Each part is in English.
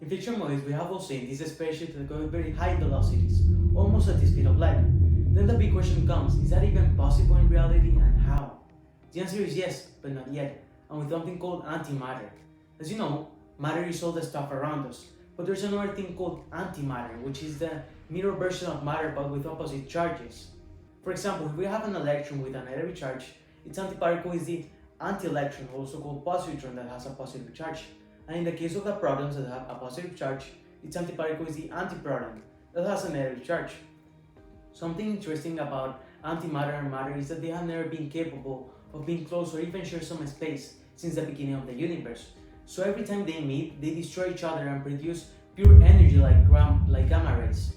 In fiction movies, we have all seen these spaceships that go at very high velocities, almost at the speed of light. Then the big question comes, is that even possible in reality, and how? The answer is yes, but not yet, and with something called antimatter. As you know, matter is all the stuff around us, but there's another thing called antimatter, which is the mirror version of matter but with opposite charges. For example, if we have an electron with a negative charge, its antiparticle is the anti-electron, also called positron, that has a positive charge. And in the case of the protons that have a positive charge, its antiparticle is the antiproton, that has a negative charge. Something interesting about antimatter and matter is that they have never been capable of being close or even share some space since the beginning of the universe. So every time they meet, they destroy each other and produce pure energy like gamma rays.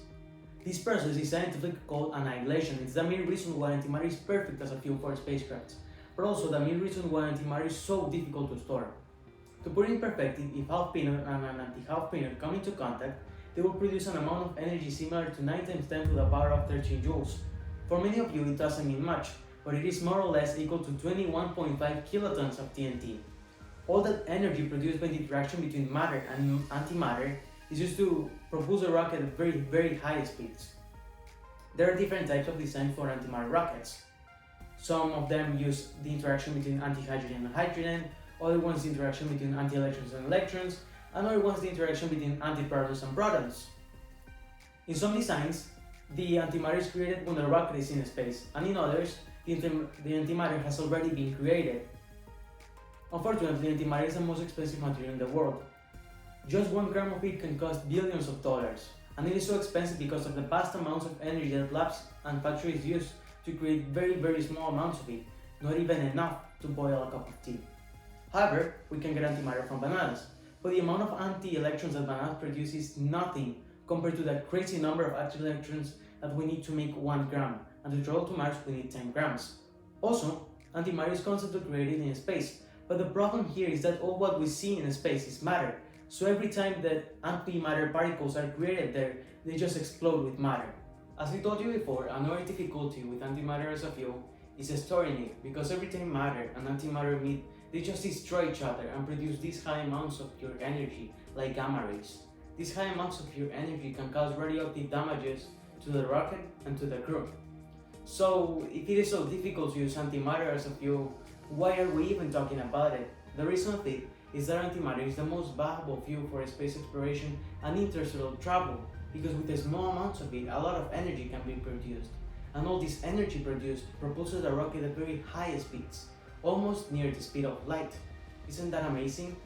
This process is scientifically called annihilation. It's the main reason why antimatter is perfect as a fuel for spacecraft, but also the main reason why antimatter is so difficult to store. To put it in perspective, if half peanut and an anti-half peanut come into contact, they will produce an amount of energy similar to 9 times 10 to the power of 13 joules. For many of you, it doesn't mean much, but it is more or less equal to 21.5 kilotons of TNT. All that energy produced by the interaction between matter and antimatter is used to propulse a rocket at very, very high speeds. There are different types of design for antimatter rockets. Some of them use the interaction between antihydrogen and hydrogen, other ones the interaction between anti-electrons and electrons, and other ones the interaction between antiprotons and protons. In some designs, the antimatter is created when the rocket is in space, and in others, the antimatter has already been created. Unfortunately, antimatter is the most expensive material in the world. Just 1 gram of it can cost billions of dollars, and it is so expensive because of the vast amounts of energy that labs and factories use to create very, very small amounts of it, not even enough to boil a cup of tea. However, we can get antimatter from bananas, but the amount of anti-electrons that bananas produce is nothing compared to the crazy number of active electrons that we need to make 1 gram, and to travel to Mars we need 10 grams. Also, antimatter is constantly created in space, but the problem here is that all what we see in space is matter, so every time that antimatter particles are created there, they just explode with matter. As I told you before, another difficulty with antimatter as a fuel is storing it, because every time matter and antimatter meet, they just destroy each other and produce these high amounts of pure energy, like gamma rays. These high amounts of pure energy can cause radioactive damages to the rocket and to the crew. So, if it is so difficult to use antimatter as a fuel, why are we even talking about it? The reason of it is that antimatter is the most valuable fuel for space exploration and interstellar travel, because with the small amounts of it, a lot of energy can be produced. And all this energy produced propulses the rocket at very high speeds, almost near the speed of light. Isn't that amazing?